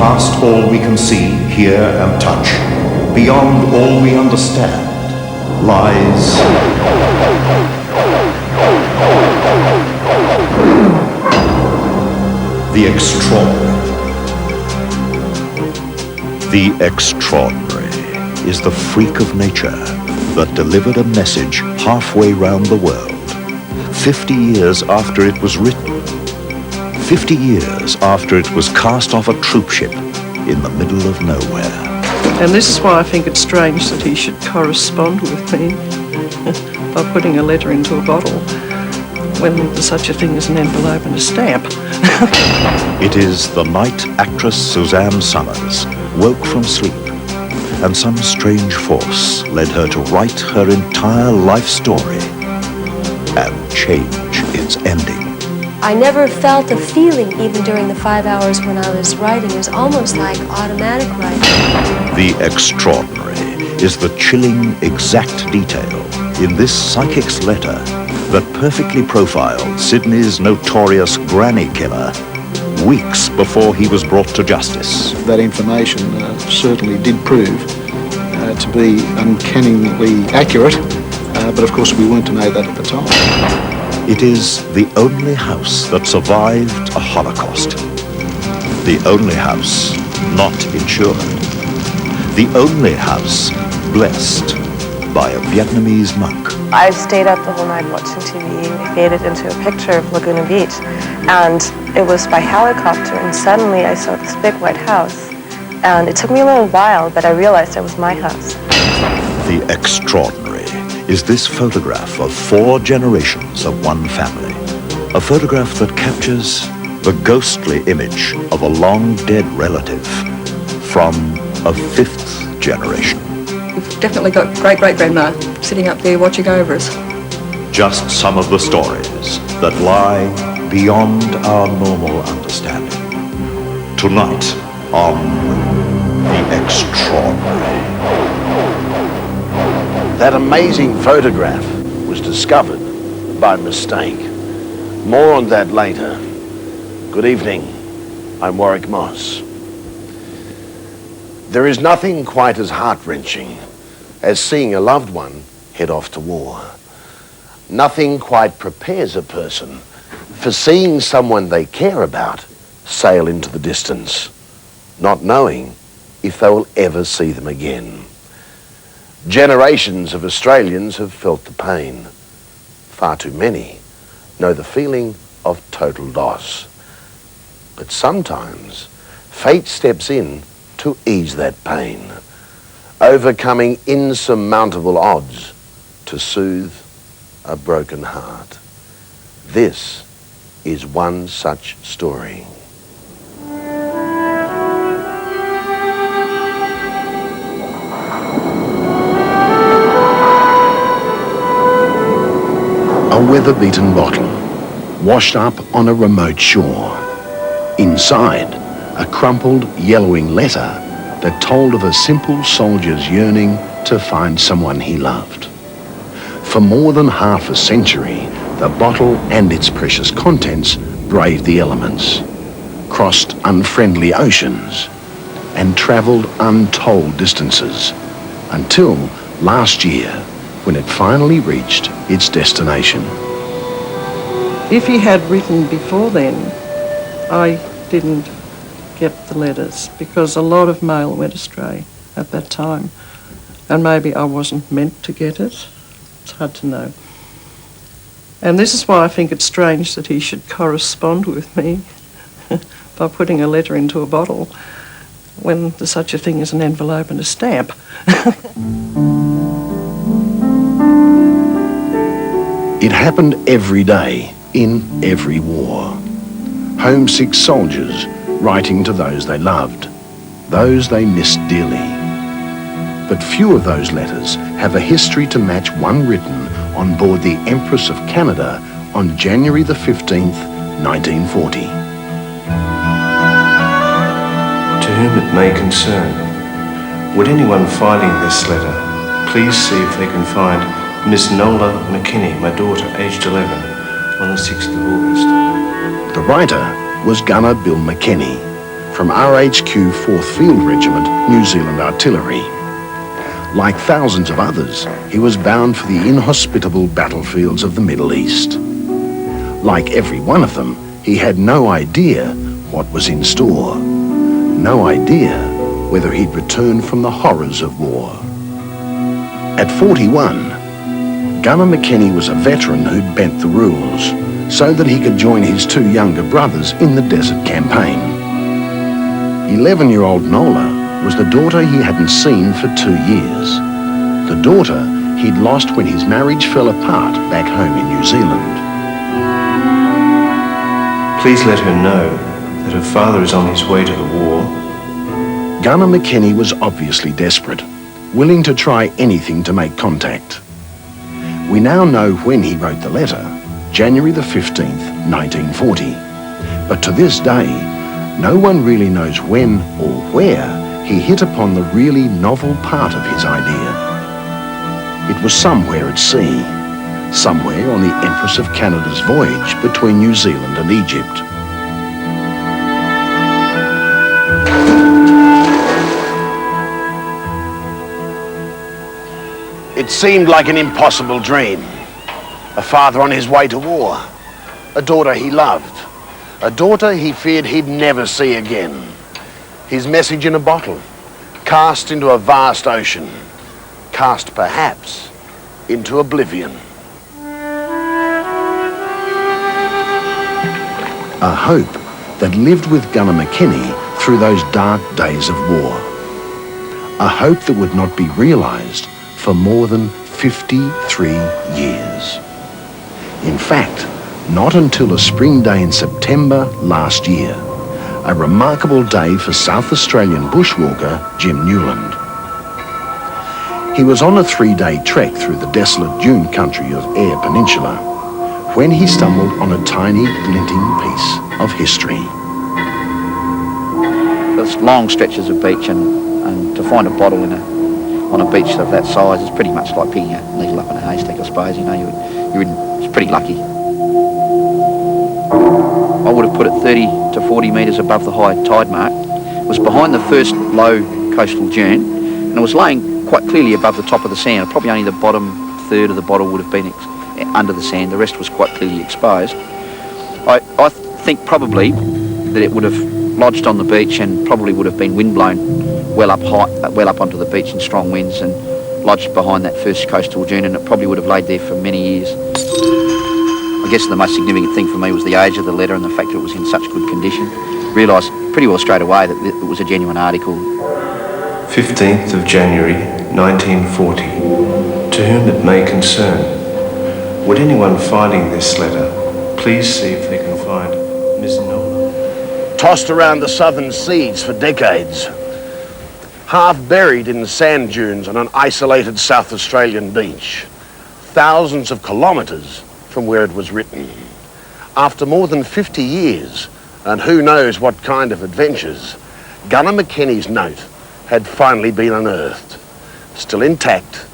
past all we can see, hear and touch, beyond all we understand, lies the extraordinary. The extraordinary is the freak of nature that delivered a message halfway round the world, 50 years after it was written, 50 years after it was cast off a troop ship in the middle of nowhere. And this is why I think it's strange that he should correspond with me by putting a letter into a bottle when there's such a thing as an envelope and a stamp. It is the night actress Suzanne Somersin woke from sleep, and some strange force led her to write her entire life story and change its ending. I never felt a feeling even during the 5 hours when I was writing. It was almost like automatic writing. The extraordinary is the chilling exact detail in this psychic's letter that perfectly profiled Sydney's notorious granny killer weeks before he was brought to justice. That information certainly did prove to be uncannily accurate, but of course we weren't to know that at the time. It is the only house that survived a Holocaust. The only house not insured. The only house blessed by a Vietnamese monk. I stayed up the whole night watching TV. We made it into a picture of Laguna Beach, and it was by helicopter, and suddenly I saw this big white house. And it took me a little while, but I realized it was my house. The extraordinary is this photograph of 4 generations of one family. A photograph that captures the ghostly image of a long-dead relative from a 5th generation. We've definitely got great-great-grandma sitting up there watching over us. Just some of the stories that lie beyond our normal understanding. Tonight on The Extraordinary. That amazing photograph was discovered by mistake. More on that later. Good evening. I'm Warwick Moss. There is nothing quite as heart-wrenching as seeing a loved one head off to war. Nothing quite prepares a person for seeing someone they care about sail into the distance, not knowing if they will ever see them again. Generations of Australians have felt the pain. Far too many know the feeling of total loss. But sometimes fate steps in to ease that pain, overcoming insurmountable odds to soothe a broken heart. This is one such story. A weather-beaten bottle, washed up on a remote shore. Inside, a crumpled, yellowing letter that told of a simple soldier's yearning to find someone he loved. For more than half a century, the bottle and its precious contents braved the elements, crossed unfriendly oceans, and travelled untold distances, until last year, when it finally reached its destination. If he had written before then, I didn't get the letters because a lot of mail went astray at that time, and maybe I wasn't meant to get it. It's hard to know. And this is why I think it's strange that he should correspond with me by putting a letter into a bottle when there's such a thing as an envelope and a stamp. It happened every day in every war. Homesick soldiers writing to those they loved, those they missed dearly. But few of those letters have a history to match one written on board the Empress of Canada on January the 15th, 1940. To whom it may concern, would anyone finding this letter please see if they can find Miss Nola McKennie, my daughter, aged 11, on the 6th of August. The writer was Gunner Bill McKennie, from RHQ 4th Field Regiment, New Zealand Artillery. Like thousands of others, he was bound for the inhospitable battlefields of the Middle East. Like every one of them, he had no idea what was in store. No idea whether he'd return from the horrors of war. At 41, Gunner McKennie was a veteran who'd bent the rules so that he could join his two younger brothers in the desert campaign. 11-year-old Nola was the daughter he hadn't seen for 2 years. The daughter he'd lost when his marriage fell apart back home in New Zealand. Please let her know that her father is on his way to the war. Gunner McKennie was obviously desperate, willing to try anything to make contact. We now know when he wrote the letter, January the 15th, 1940. But to this day, no one really knows when or where he hit upon the really novel part of his idea. It was somewhere at sea, somewhere on the Empress of Canada's voyage between New Zealand and Egypt. It seemed like an impossible dream. A father on his way to war. A daughter he loved. A daughter he feared he'd never see again. His message in a bottle, cast into a vast ocean. Cast perhaps into oblivion. A hope that lived with Gunner McKennie through those dark days of war. A hope that would not be realised for more than 53 years. In fact, not until a spring day in September last year, a remarkable day for South Australian bushwalker Jim Newland. He was on a 3-day trek through the desolate dune country of Eyre Peninsula when he stumbled on a tiny glinting piece of history. There's long stretches of beach and to find a bottle on a beach of that size is pretty much like picking a needle up in a haystack, I suppose. You know, it's pretty lucky. I would have put it 30 to 40 metres above the high tide mark. It was behind the first low coastal dune, and it was laying quite clearly above the top of the sand. Probably only the bottom third of the bottle would have been under the sand. The rest was quite clearly exposed. I think probably that it would have lodged on the beach and probably would have been windblown well up onto the beach in strong winds and lodged behind that first coastal dune, and it probably would have laid there for many years. I guess the most significant thing for me was the age of the letter and the fact that it was in such good condition. Realised pretty well straight away that it was a genuine article. 15th of January 1940. To whom it may concern. Would anyone finding this letter please see if they can find Miss Nola? Tossed around the southern seas for decades. Half buried in sand dunes on an isolated South Australian beach. Thousands of kilometres from where it was written. After more than 50 years, and who knows what kind of adventures, Gunner McKennie's note had finally been unearthed. Still intact,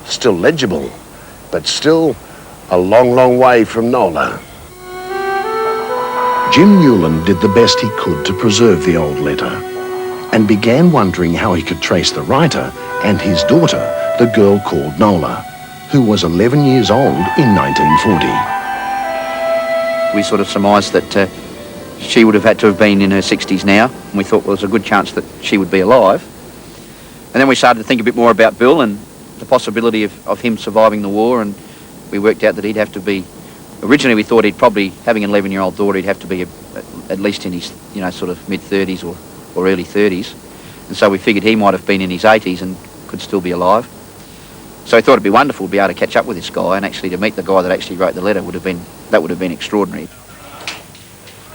still legible, but still a long, long way from Nola. Jim Newland did the best he could to preserve the old letter and began wondering how he could trace the writer and his daughter, the girl called Nola, who was 11 years old in 1940. We sort of surmised that she would have had to have been in her 60s now, and we thought well, there was a good chance that she would be alive. And then we started to think a bit more about Bill and the possibility of him surviving the war, and we worked out that he'd have to be, originally we thought he'd probably, having an 11-year-old daughter, he'd have to be at least in his, sort of mid-30s or early 30s. And so we figured he might have been in his 80s and could still be alive. So we thought it'd be wonderful to be able to catch up with this guy, and actually to meet the guy that actually wrote the letter would have been extraordinary.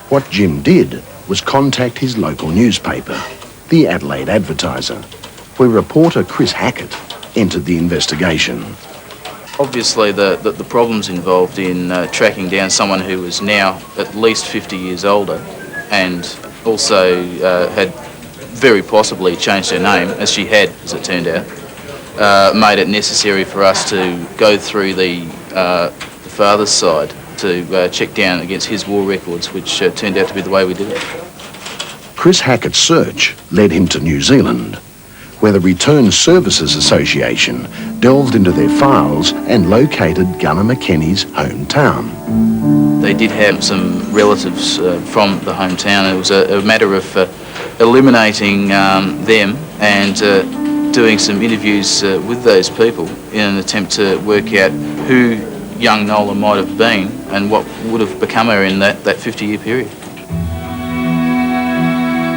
What Jim did was contact his local newspaper, the Adelaide Advertiser, where reporter Chris Hackett entered the investigation. Obviously the problems involved in tracking down someone who is now at least 50 years older and also had very possibly changed her name, as she had, as it turned out, made it necessary for us to go through the father's side to check down against his war records, which turned out to be the way we did it. Chris Hackett's search led him to New Zealand, where the Return Services Association delved into their files and located Gunner McKennie's hometown. They did have some relatives from the hometown. It was a matter of eliminating them and doing some interviews with those people in an attempt to work out who young Nola might have been and what would have become her in that 50-year period.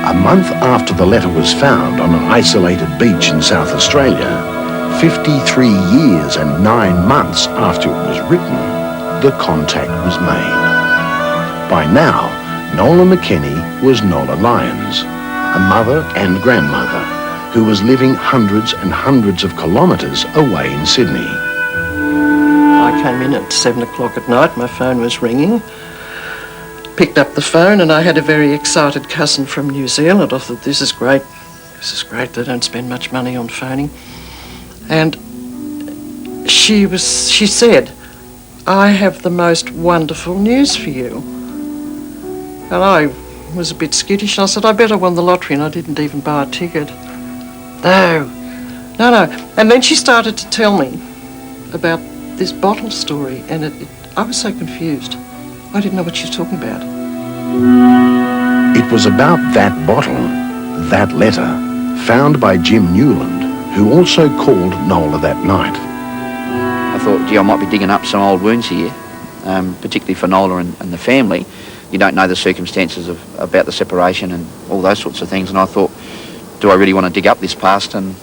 A month after the letter was found on an isolated beach in South Australia, 53 years and 9 months after it was written, the contact was made. By now, Nola McKennie was Nola Lyons, a mother and grandmother who was living hundreds and hundreds of kilometres away in Sydney. I came in at 7 o'clock at night, my phone was ringing. Picked up the phone and I had a very excited cousin from New Zealand. I thought, this is great, they don't spend much money on phoning. And she said, I have the most wonderful news for you. And I was a bit skittish. I said, I bet I won the lottery, and I didn't even buy a ticket. No. And then she started to tell me about this bottle story, and I was so confused. I didn't know what she was talking about. It was about that bottle, that letter, found by Jim Newland, who also called Nola that night. I thought, gee, I might be digging up some old wounds here, particularly for Nola and the family. You don't know the circumstances about the separation and all those sorts of things, and I thought, do I really want to dig up this past, and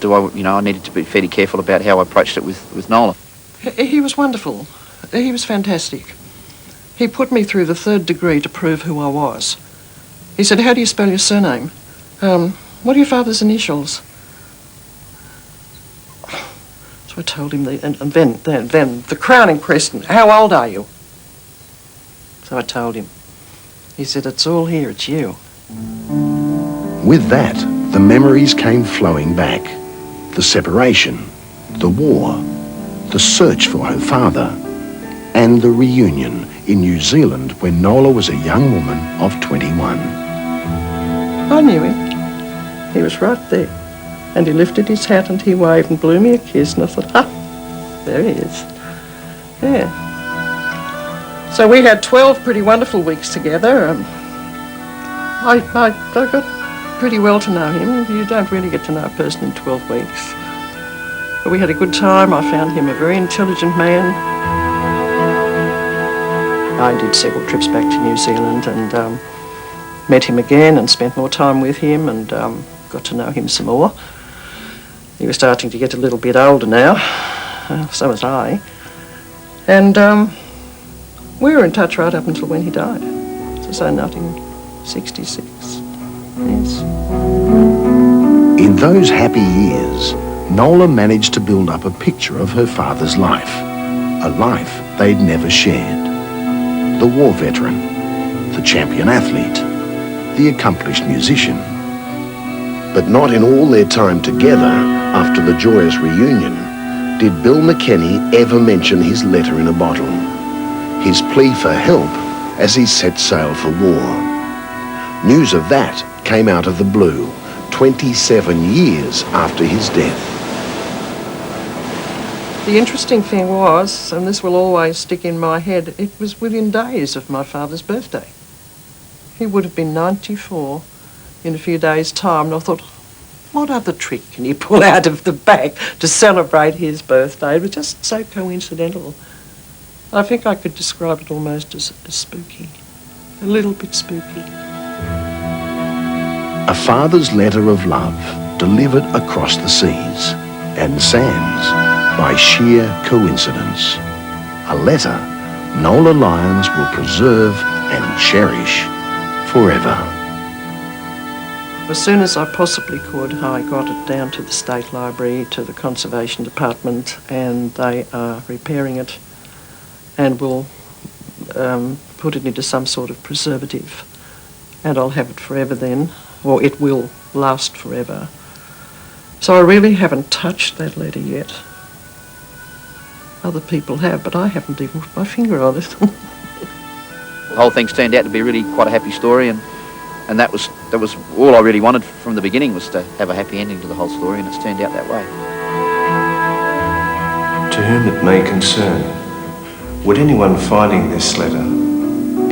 do I needed to be fairly careful about how I approached it with Nola. He was wonderful. He was fantastic. He put me through the 3rd degree to prove who I was. He said, how do you spell your surname? What are your father's initials? So I told him, and then the crowning question, how old are you? So I told him. He said, it's all here, it's you. With that, the memories came flowing back. The separation, the war, the search for her father, and the reunion in New Zealand when Nola was a young woman of 21. I knew him. He was right there. And he lifted his hat and he waved and blew me a kiss, and I thought, there he is. Yeah. So we had 12 pretty wonderful weeks together. I got pretty well to know him. You don't really get to know a person in 12 weeks. But we had a good time. I found him a very intelligent man. I did several trips back to New Zealand and met him again and spent more time with him and got to know him some more. He was starting to get a little bit older now, so was I. And we were in touch right up until when he died. So 1966, yes. In those happy years, Nola managed to build up a picture of her father's life, a life they'd never shared. The war veteran, the champion athlete, the accomplished musician. But not in all their time together, after the joyous reunion, did Bill McKennie ever mention his letter in a bottle, his plea for help as he set sail for war. News of that came out of the blue 27 years after his death. The interesting thing was, and this will always stick in my head, it was within days of my father's birthday. He would have been 94 in a few days' time, and I thought, what other trick can you pull out of the bag to celebrate his birthday? It was just so coincidental. I think I could describe it almost as spooky, a little bit spooky. A father's letter of love delivered across the seas and sands by sheer coincidence. A letter Nola Lyons will preserve and cherish forever. As soon as I possibly could, I got it down to the State Library, to the Conservation Department, and they are repairing it and will put it into some sort of preservative. And I'll have it forever then, or it will last forever. So I really haven't touched that letter yet. Other people have, but I haven't even put my finger on it. The whole thing's turned out to be really quite a happy story, and And that was all I really wanted from the beginning, was to have a happy ending to the whole story, and it's turned out that way. To whom it may concern, would anyone finding this letter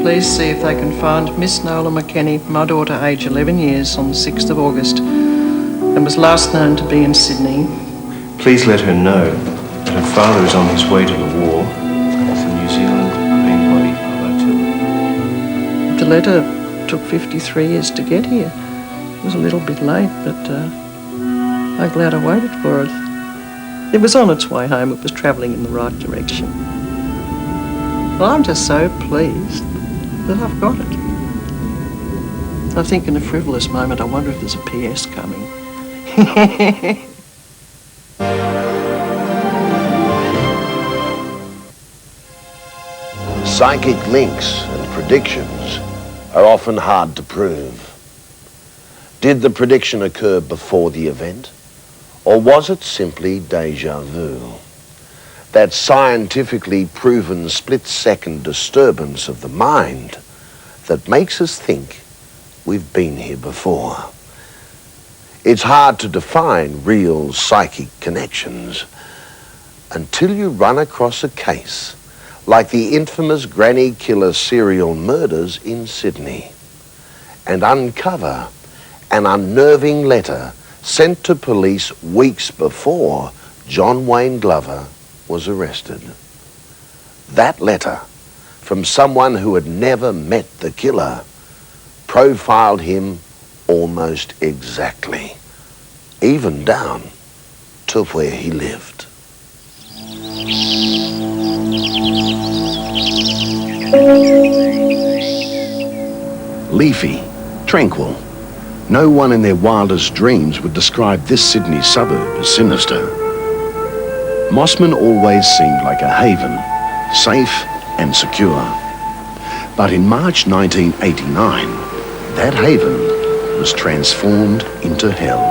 Please see if they can find Miss Nola McKennie, my daughter, age 11 years, on the 6th of August, and was last known to be in Sydney. please let her know that her father is on his way to the war with the New Zealand main body of artillery. The letter took 53 years to get here. It was a little bit late, but I'm glad I waited for it. It was on its way home. It was travelling in the right direction. Well, I'm just so pleased that I've got it. I think in a frivolous moment, I wonder if there's a PS coming. Psychic links and predictions are often hard to prove. Did the prediction occur before the event, or was it simply déjà vu? That scientifically proven split-second disturbance of the mind that makes us think we've been here before. It's hard to define real psychic connections until you run across a case like the infamous granny killer serial murders in Sydney and uncover an unnerving letter sent to police weeks before John Wayne Glover was arrested. That letter, from someone who had never met the killer, profiled him almost exactly, even down to where he lived. Leafy, tranquil. No one in their wildest dreams would describe this Sydney suburb as sinister. Mossman always seemed like a haven, safe and secure. But in March 1989, that haven was transformed into hell.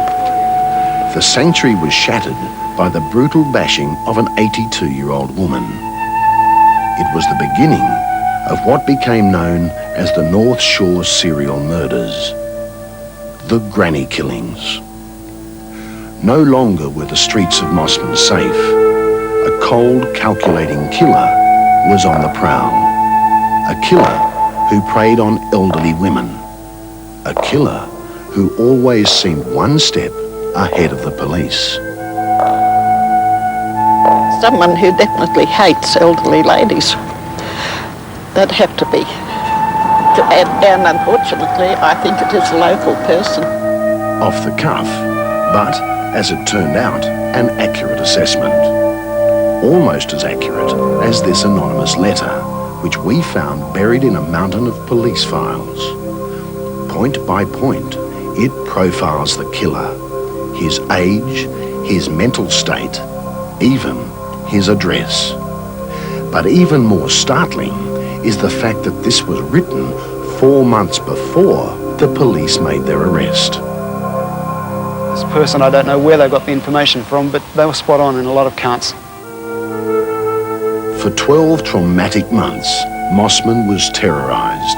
The sanctuary was shattered by the brutal bashing of an 82-year-old woman. It was the beginning of what became known as the North Shore serial murders, the granny killings. No longer were the streets of Mossman safe. A cold, calculating killer was on the prowl. A killer who preyed on elderly women. A killer who always seemed one step ahead of the police. Someone who definitely hates elderly ladies. That'd have to be. And unfortunately, I think it is a local person. Off the cuff, but, as it turned out, an accurate assessment. Almost as accurate as this anonymous letter, which we found buried in a mountain of police files. Point by point, it profiles the killer, his age, his mental state, even his address. But even more startling is the fact that this was written 4 months before the police made their arrest. This person, I don't know where they got the information from, but they were spot on in a lot of counts. For 12 traumatic months, Mossman was terrorised.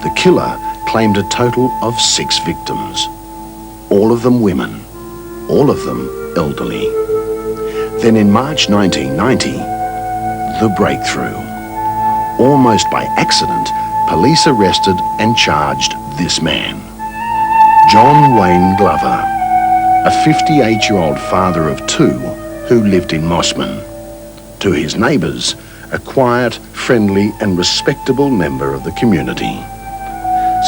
The killer claimed a total of 6 victims, all of them women, all of them elderly. Then in March 1990, the breakthrough. Almost by accident, police arrested and charged this man, John Wayne Glover, a 58-year-old father of 2 who lived in Mossman. To his neighbours, a quiet, friendly and respectable member of the community.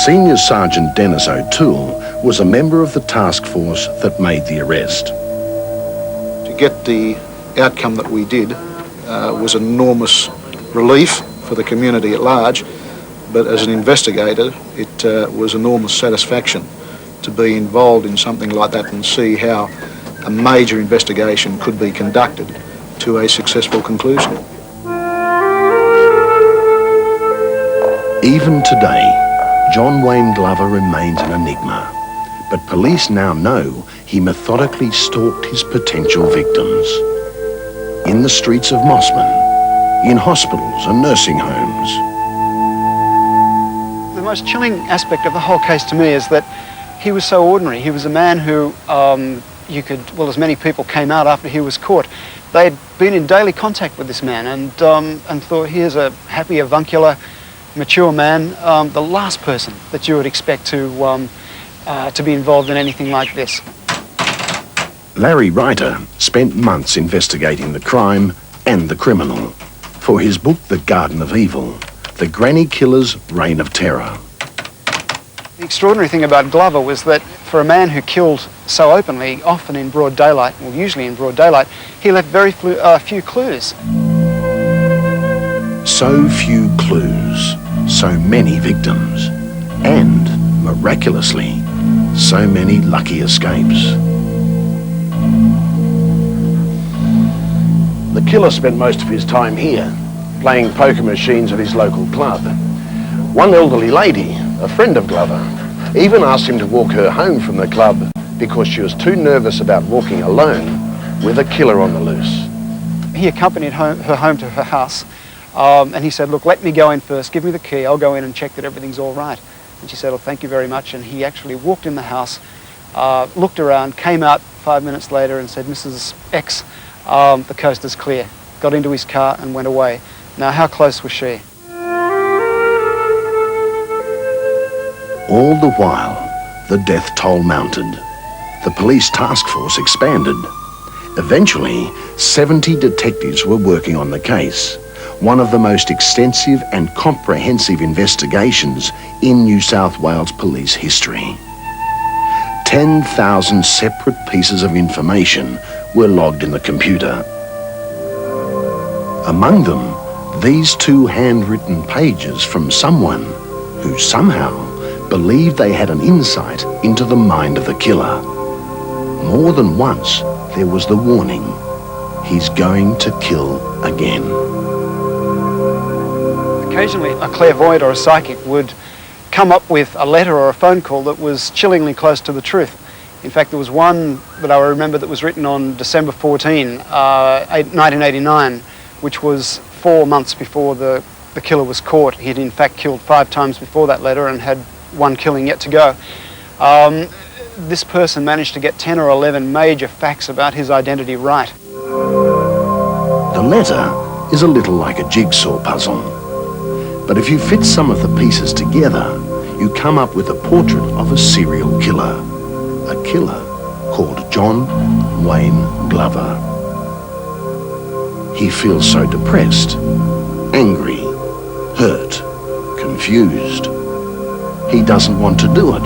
Senior Sergeant Dennis O'Toole was a member of the task force that made the arrest. To get the outcome that we did was an enormous relief for the community at large, but as an investigator, it was enormous satisfaction to be involved in something like that and see how a major investigation could be conducted to a successful conclusion. Even today, John Wayne Glover remains an enigma, but police now know he methodically stalked his potential victims. In the streets of Mossman, in hospitals and nursing homes. the most chilling aspect of the whole case to me is that he was so ordinary. He was a man who as many people came out after he was caught. They'd been in daily contact with this man and thought, here's a happy, avuncular, mature man, the last person that you would expect to be involved in anything like this. Larry Reiter spent months investigating the crime and the criminal for his book The Garden of Evil, The Granny Killer's Reign of Terror. The extraordinary thing about Glover was that for a man who killed so openly, often in broad daylight, well, usually in broad daylight, he left very few clues. So few clues, so many victims, and, miraculously, so many lucky escapes. The killer spent most of his time here, playing poker machines at his local club. One elderly lady, a friend of Glover, even asked him to walk her home from the club because she was too nervous about walking alone with a killer on the loose. He accompanied her home to her house, and he said, look, let me go in first, give me the key, I'll go in and check that everything's all right. And she said, oh, thank you very much. And he actually walked in the house, looked around, came out 5 minutes later and said, Mrs. X, the coast is clear. Got into his car and went away. Now, how close was she? All the while, the death toll mounted. The police task force expanded. Eventually, 70 detectives were working on the case, one of the most extensive and comprehensive investigations in New South Wales police history. 10,000 separate pieces of information were logged in the computer. Among them, these 2 handwritten pages from someone who somehow believed they had an insight into the mind of the killer. More than once, there was the warning, he's going to kill again. Occasionally, a clairvoyant or a psychic would come up with a letter or a phone call that was chillingly close to the truth. In fact, there was one that I remember that was written on December 14, 1989, which was 4 months before the killer was caught. He'd in fact killed 5 times before that letter and had 1 killing yet to go. This person managed to get 10 or 11 major facts about his identity right. The letter is a little like a jigsaw puzzle. But if you fit some of the pieces together, you come up with a portrait of a serial killer. A killer called John Wayne Glover. He feels so depressed, angry, hurt, confused. He doesn't want to do it,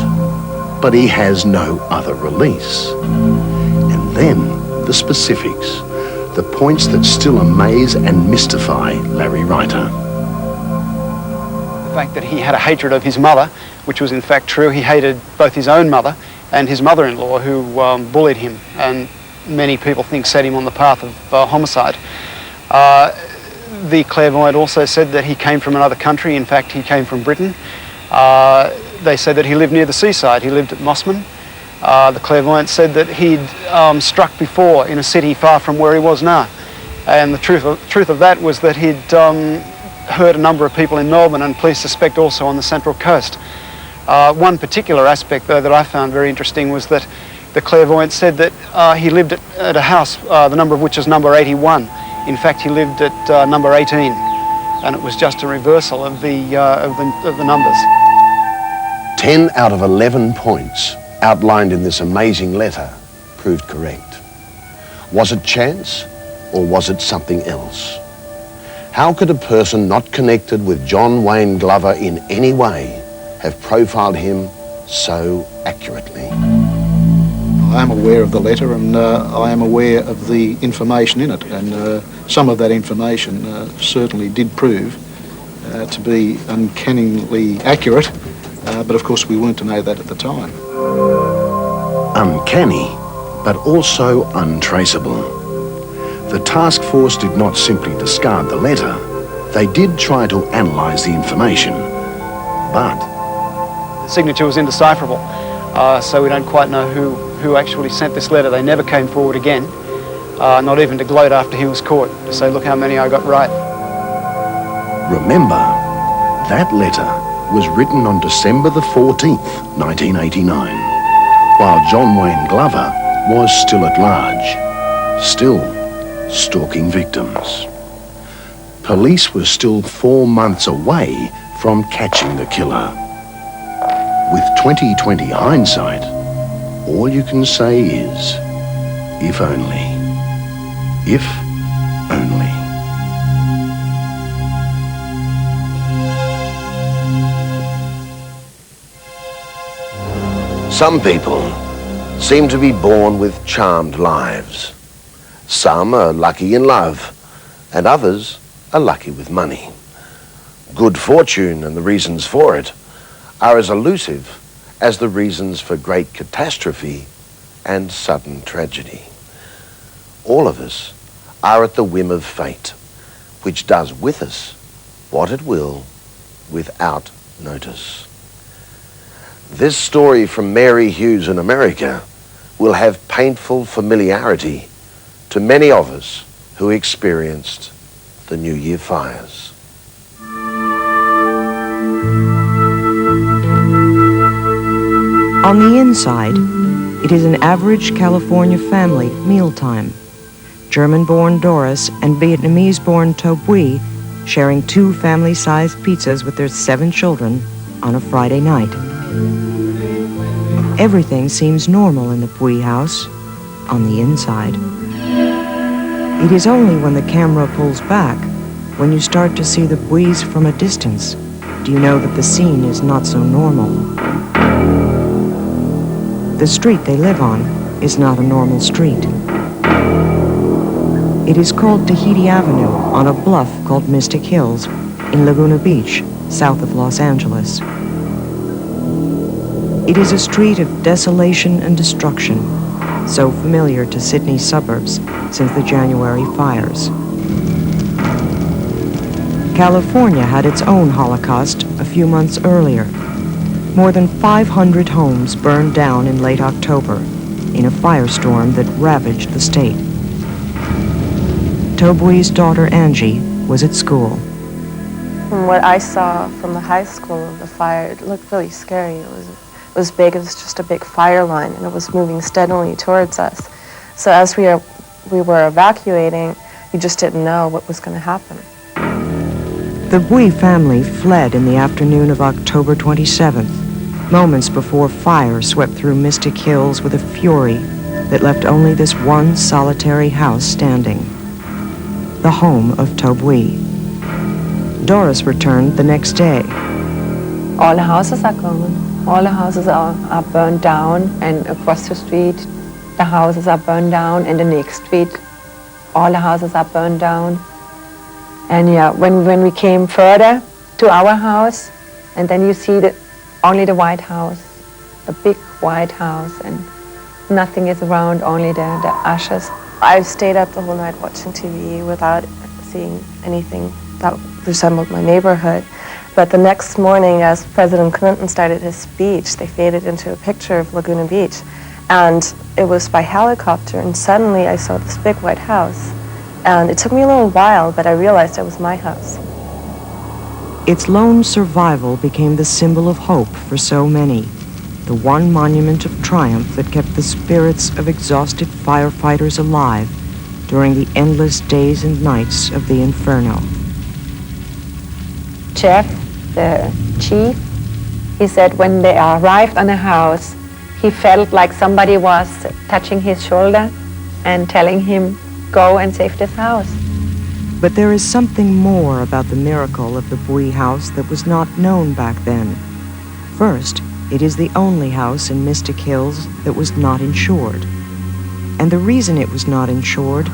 but he has no other release. And then the specifics, the points that still amaze and mystify Larry Reiter. The fact that he had a hatred of his mother, which was in fact true. He hated both his own mother and his mother-in-law, who bullied him and many people think set him on the path of homicide. The clairvoyant also said that he came from another country. In fact, he came from Britain. They said that he lived near the seaside. He lived at Mossman. The clairvoyant said that he'd struck before in a city far from where he was now. And the truth of that was that he'd hurt a number of people in Melbourne, and police suspect also on the Central Coast. One particular aspect, though, that I found very interesting was that the clairvoyant said that he lived at a house, the number of which is number 81. In fact, he lived at number 18, and it was just a reversal of the numbers. 10 out of 11 points outlined in this amazing letter proved correct. Was it chance, or was it something else? How could a person not connected with John Wayne Glover in any way have profiled him so accurately? I am aware of the letter, and I am aware of the information in it, and some of that information certainly did prove to be uncannily accurate, but of course we weren't to know that at the time. Uncanny, but also untraceable. The task force did not simply discard the letter. They did try to analyse the information, but the signature was indecipherable, so we don't quite know who actually sent this letter. They never came forward again, not even to gloat after he was caught, to say, look how many I got right. Remember, that letter was written on December the 14th, 1989, while John Wayne Glover was still at large, still stalking victims. Police were still 4 months away from catching the killer. With 20/20 hindsight, all you can say is, if only. If only. Some people seem to be born with charmed lives. Some are lucky in love, and others are lucky with money. Good fortune and the reasons for it are as elusive as the reasons for great catastrophe and sudden tragedy. All of us are at the whim of fate, which does with us what it will without notice. This story from Mary Hughes in America will have painful familiarity to many of us who experienced the New Year fires. On the inside, it is an average California family mealtime. German-born Doris and Vietnamese-born To Bui sharing 2 family-sized pizzas with their 7 children on a Friday night. Everything seems normal in the Bui house, on the inside. It is only when the camera pulls back, when you start to see the Buis from a distance, do you know that the scene is not so normal. The street they live on is not a normal street. It is called Tahiti Avenue on a bluff called Mystic Hills in Laguna Beach, south of Los Angeles. It is a street of desolation and destruction, so familiar to Sydney's suburbs since the January fires. California had its own Holocaust a few months earlier. More than 500 homes burned down in late October in a firestorm that ravaged the state. To Bui's daughter Angie was at school. From what I saw from the high school of the fire, it looked really scary. It was big, it was just a big fire line, and it was moving steadily towards us. So as we were evacuating, we just didn't know what was going to happen. The Bui family fled in the afternoon of October 27th, moments before fire swept through Mystic Hills with a fury that left only this one solitary house standing, the home of To Bui. Doris returned the next day. All the houses are gone. All the houses are burned down, and across the street, the houses are burned down, and the next street, all the houses are burned down. And yeah, when we came further to our house, and then you see only the white house, a big white house, and nothing is around, only the ashes. I stayed up the whole night watching TV without seeing anything that resembled my neighborhood. But the next morning, as President Clinton started his speech, they faded into a picture of Laguna Beach. And it was by helicopter, and suddenly I saw this big white house. And it took me a little while, but I realized it was my house. Its lone survival became the symbol of hope for so many, the one monument of triumph that kept the spirits of exhausted firefighters alive during the endless days and nights of the inferno. Jeff, the chief, he said when they arrived on the house, he felt like somebody was touching his shoulder and telling him, go and save this house. But there is something more about the miracle of the Bui house that was not known back then. First, it is the only house in Mystic Hills that was not insured. And the reason it was not insured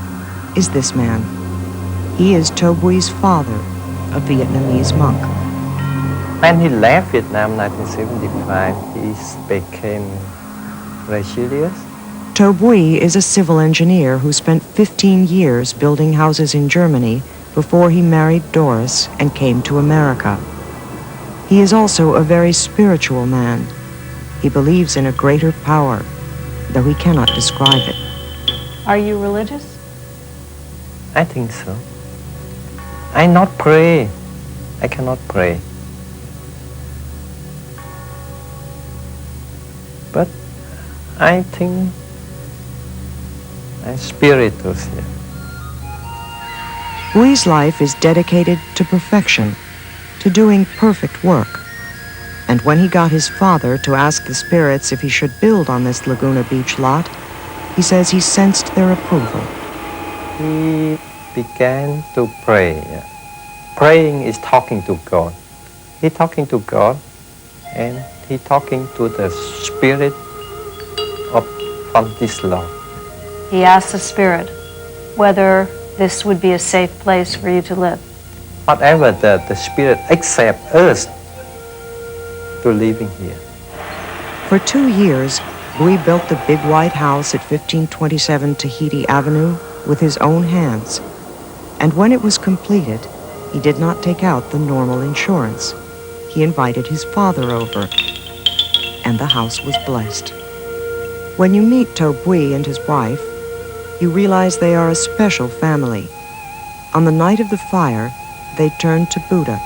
is this man. He is To Bui's father, a Vietnamese monk. When he left Vietnam in 1975, he became very serious. To Bui is a civil engineer who spent 15 years building houses in Germany before he married Doris and came to America. He is also a very spiritual man. He believes in a greater power, though he cannot describe it. Are you religious? I think so. I not pray. I cannot pray. But I think I'm spiritual here. Bui's life is dedicated to perfection, to doing perfect work. And when he got his father to ask the spirits if he should build on this Laguna Beach lot, he says he sensed their approval. He began to pray. Praying is talking to God. He talking to God, and he talking to the spirit from this lot. He asked the spirit whether this would be a safe place for you to live. Whatever the spirit accept us to living here. For 2 years, Bui built the big white house at 1527 Tahiti Avenue with his own hands. And when it was completed, he did not take out the normal insurance. He invited his father over, and the house was blessed. When you meet To Bui and his wife, you realize they are a special family. On the night of the fire, they turned to Buddha.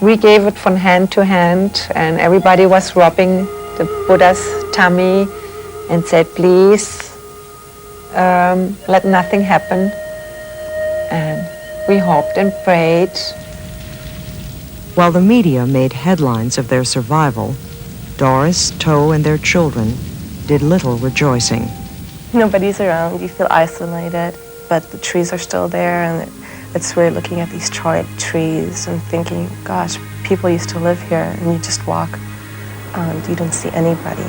We gave it from hand to hand, and everybody was rubbing the Buddha's tummy and said, please, let nothing happen. And we hoped and prayed. While the media made headlines of their survival, Doris, To, and their children did little rejoicing. Nobody's around, you feel isolated, but the trees are still there, and it's really looking at these trees and thinking, gosh, people used to live here, and you just walk, you don't see anybody.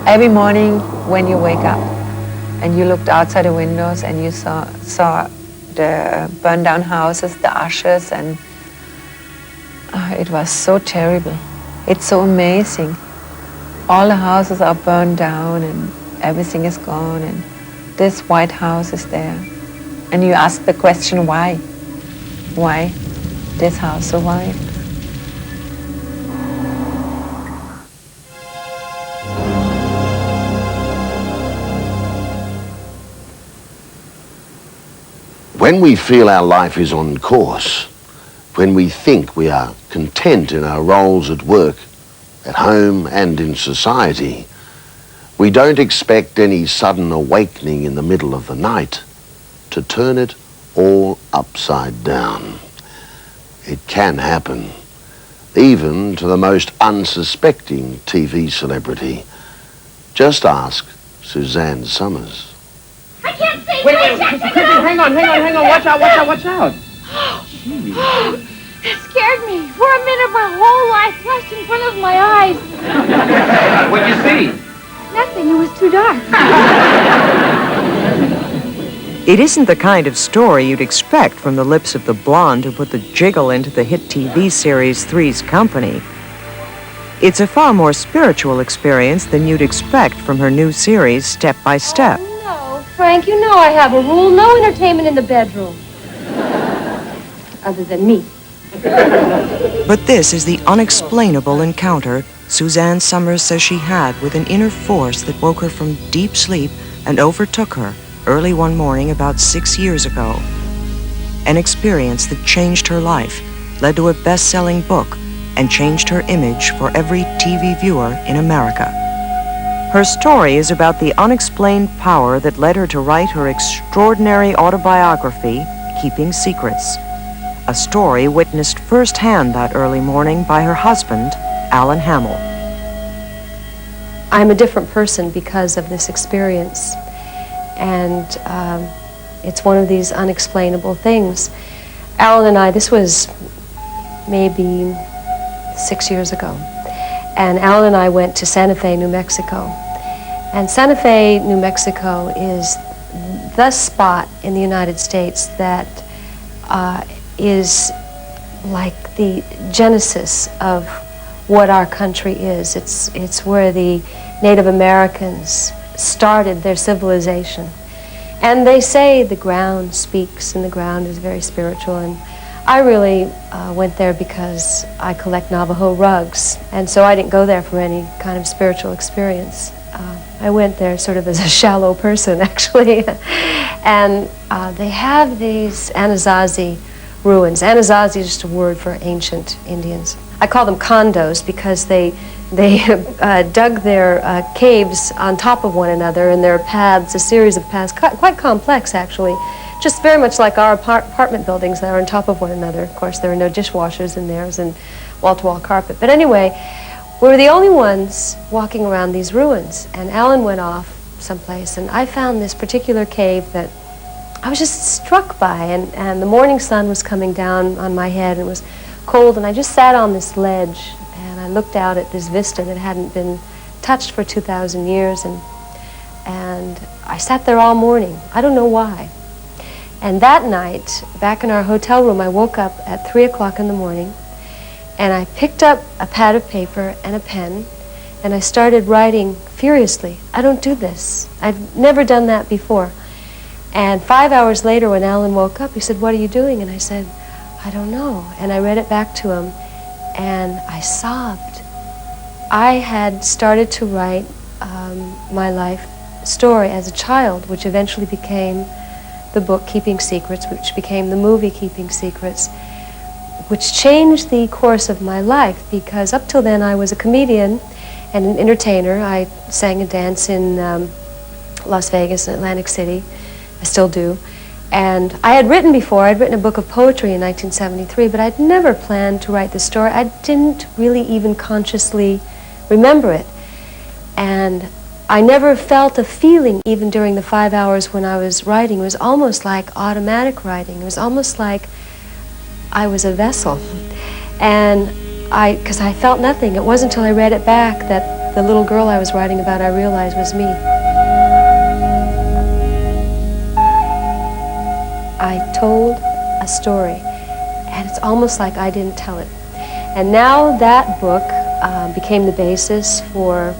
Every morning when you wake up and you looked outside the windows and you saw the burned down houses, the ashes, and it was so terrible. It's so amazing. All the houses are burned down and everything is gone, and this white house is there. And you ask the question, why? Why this house survived? When we feel our life is on course, when we think we are content in our roles at work, at home and in society, we don't expect any sudden awakening in the middle of the night to turn it all upside down. It can happen, even to the most unsuspecting TV celebrity. Just ask Suzanne Somersin. I can't see. Wait, hang on. Watch out. It scared me. For a minute, my whole life flashed in front of my eyes. What'd you see? Nothing. It was too dark. It isn't the kind of story you'd expect from the lips of the blonde who put the jiggle into the hit TV series Three's Company. It's a far more spiritual experience than you'd expect from her new series, Step by Step. Oh, no, Frank, you know I have a rule. No entertainment in the bedroom. Other than me. But this is the unexplainable encounter Suzanne Somersin says she had with an inner force that woke her from deep sleep and overtook her early one morning about 6 years ago. An experience that changed her life, led to a best-selling book, and changed her image for every TV viewer in America. Her story is about the unexplained power that led her to write her extraordinary autobiography, Keeping Secrets. A story witnessed firsthand that early morning by her husband, Alan Hamill. I'm a different person because of this experience. And it's one of these unexplainable things. Alan and I, this was maybe 6 years ago. And Alan and I went to Santa Fe, New Mexico. And Santa Fe, New Mexico is the spot in the United States that is like the genesis of what our country is. It's where the Native Americans started their civilization. And they say the ground speaks and the ground is very spiritual. And I really went there because I collect Navajo rugs. And so I didn't go there for any kind of spiritual experience. I went there sort of as a shallow person, actually. And they have these Anasazi ruins. Anasazi is just a word for ancient Indians. I call them condos because they dug their caves on top of one another, and their paths, a series of paths, quite complex actually, just very much like our apartment buildings that are on top of one another. Of course, there are no dishwashers in theirs and wall-to-wall carpet. But anyway, we were the only ones walking around these ruins, and Alan went off someplace, and I found this particular cave that I was just struck by, and the morning sun was coming down on my head, and it was cold, and I just sat on this ledge, and I looked out at this vista that hadn't been touched for 2,000 years, and I sat there all morning. I don't know why. And that night, back in our hotel room, I woke up at 3 o'clock in the morning, and I picked up a pad of paper and a pen, and I started writing furiously. I don't do this. I've never done that before. And 5 hours later, when Alan woke up, he said, "What are you doing?" And I said, "I don't know." And I read it back to him, and I sobbed. I had started to write my life story as a child, which eventually became the book Keeping Secrets, which became the movie Keeping Secrets, which changed the course of my life, because up till then I was a comedian and an entertainer. I sang and danced in Las Vegas and Atlantic City. I still do. And I had written before. I'd written a book of poetry in 1973, but I'd never planned to write this story. I didn't really even consciously remember it. And I never felt a feeling even during the 5 hours when I was writing. It was almost like automatic writing. It was almost like I was a vessel. And because I felt nothing. It wasn't until I read it back that the little girl I was writing about I realized was me. I told a story, and it's almost like I didn't tell it. And now that book became the basis for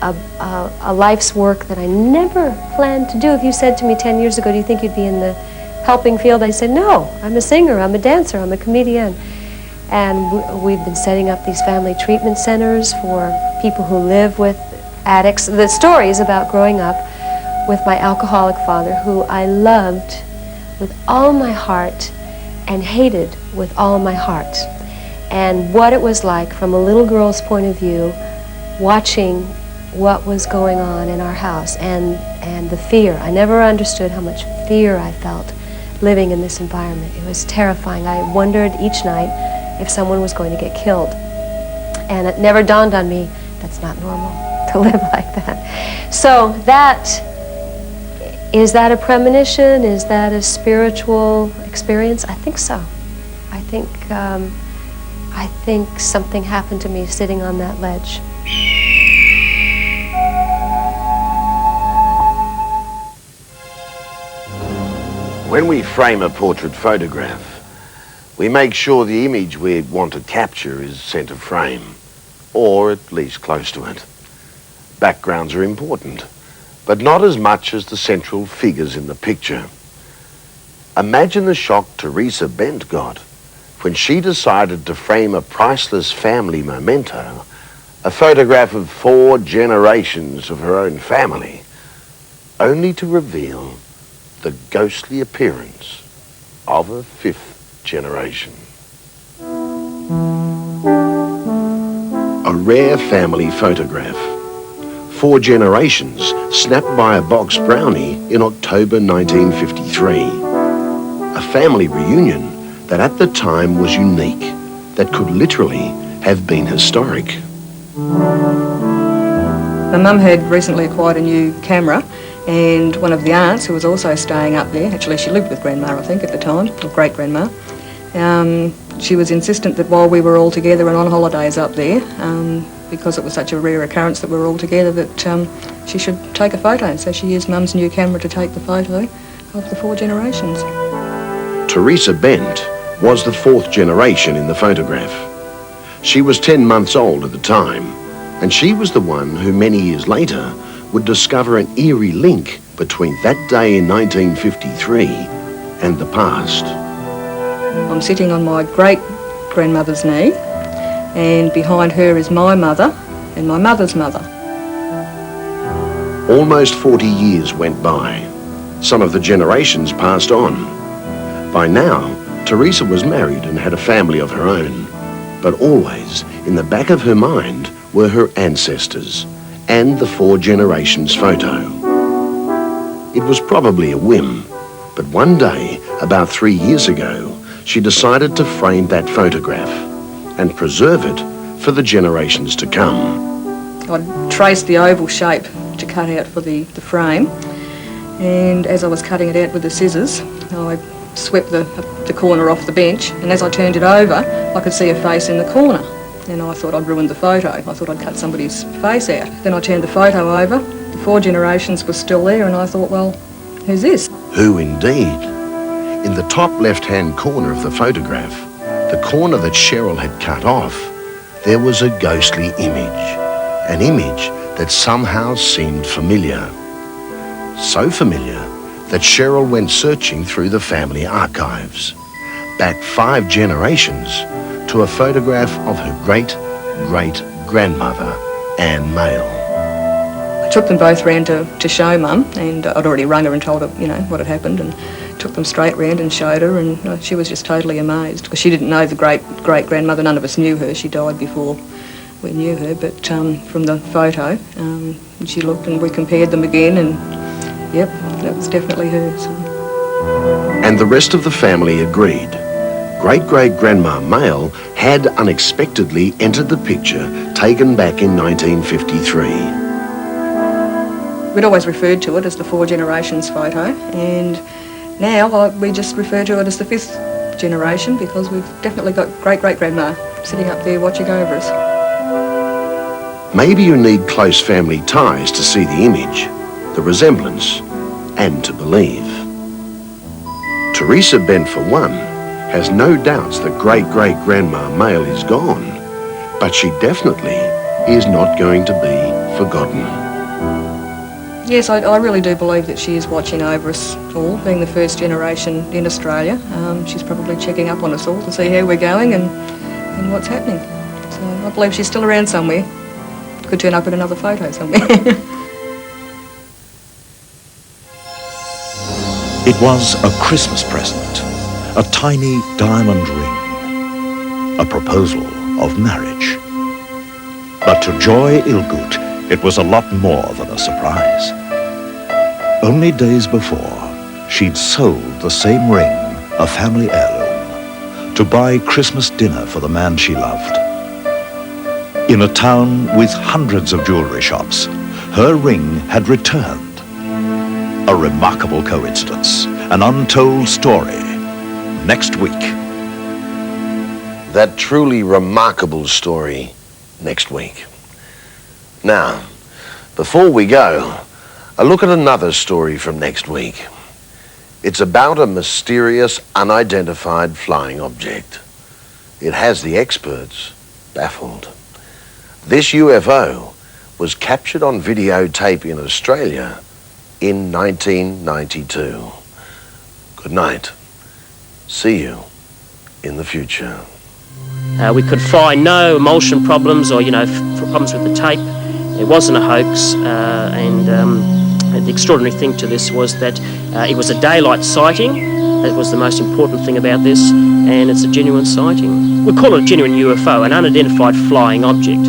a life's work that I never planned to do. If you said to me 10 years ago, do you think you'd be in the helping field? I said, no, I'm a singer, I'm a dancer, I'm a comedian. And we've been setting up these family treatment centers for people who live with addicts. The story is about growing up with my alcoholic father, who I loved with all my heart and hated with all my heart. And what it was like from a little girl's point of view, watching what was going on in our house, and the fear. I never understood how much fear I felt living in this environment. It was terrifying. I wondered each night if someone was going to get killed. And it never dawned on me that's not normal to live like that. So is that a premonition? Is that a spiritual experience? I think so. I think something happened to me sitting on that ledge. When we frame a portrait photograph, we make sure the image we want to capture is center frame, or at least close to it. Backgrounds are important, but not as much as the central figures in the picture. Imagine the shock Teresa Bent got when she decided to frame a priceless family memento, a photograph of 4 generations of her own family, only to reveal the ghostly appearance of a 5th generation. A rare family photograph. 4 generations snapped by a box brownie in October 1953. A family reunion that at the time was unique, that could literally have been historic. My mum had recently acquired a new camera, and one of the aunts, who was also staying up there, actually she lived with Grandma, I think, at the time, or great-grandma, she was insistent that while we were all together and on holidays up there, because it was such a rare occurrence that we were all together, that she should take a photo. So she used Mum's new camera to take the photo of the 4 generations. Teresa Bent was the 4th generation in the photograph. She was 10 months old at the time, and she was the one who many years later would discover an eerie link between that day in 1953 and the past. I'm sitting on my great-grandmother's knee, and behind her is my mother and my mother's mother. Almost 40 years went by. Some of the generations passed on. By now, Teresa was married and had a family of her own, but always in the back of her mind were her ancestors and the 4 generations photo. It was probably a whim, but one day, about 3 years ago, she decided to frame that photograph and preserve it for the generations to come. I'd traced the oval shape to cut out for the frame, and as I was cutting it out with the scissors, I swept the corner off the bench, and as I turned it over, I could see a face in the corner. And I thought I'd ruined the photo. I thought I'd cut somebody's face out. Then I turned the photo over, the 4 generations were still there, and I thought, well, who's this? Who indeed? In the top left-hand corner of the photograph, the corner that Cheryl had cut off, there was a ghostly image. An image that somehow seemed familiar. So familiar that Cheryl went searching through the family archives, back 5 generations to a photograph of her great-great-grandmother, Anne Mayle. I took them both round to show Mum, and I'd already rung her and told her, what had happened, and took them straight round and showed her, and she was just totally amazed, because she didn't know the great-great-grandmother. None of us knew her. She died before we knew her, but from the photo, she looked, and we compared them again, and yep, that was definitely her. So. And the rest of the family agreed. Great-great-grandma Mayle had unexpectedly entered the picture taken back in 1953. We'd always referred to it as the 4 generations photo, and now we just refer to it as the 5th generation, because we've definitely got great-great-grandma sitting up there watching over us. Maybe you need close family ties to see the image, the resemblance, and to believe. Teresa Bent, for one, has no doubts that great-great-grandma Mayle is gone, but she definitely is not going to be forgotten. Yes, I really do believe that she is watching over us all, being the 1st generation in Australia. She's probably checking up on us all to see how we're going and what's happening. So I believe she's still around somewhere. Could turn up in another photo somewhere. It was a Christmas present, a tiny diamond ring, a proposal of marriage. But to Joy Ilgut, it was a lot more than a surprise. Only days before, she'd sold the same ring, a family heirloom, to buy Christmas dinner for the man she loved. In a town with hundreds of jewelry shops, her ring had returned. A remarkable coincidence, an untold story. Next week. That truly remarkable story next week. Now, before we go, a look at another story from next week. It's about a mysterious, unidentified flying object. It has the experts baffled. This UFO was captured on videotape in Australia in 1992. Good night. See you in the future. We could find no emulsion problems or, problems with the tape. It wasn't a hoax, and the extraordinary thing to this was that it was a daylight sighting. That was the most important thing about this, and it's a genuine sighting. We call it a genuine UFO, an unidentified flying object.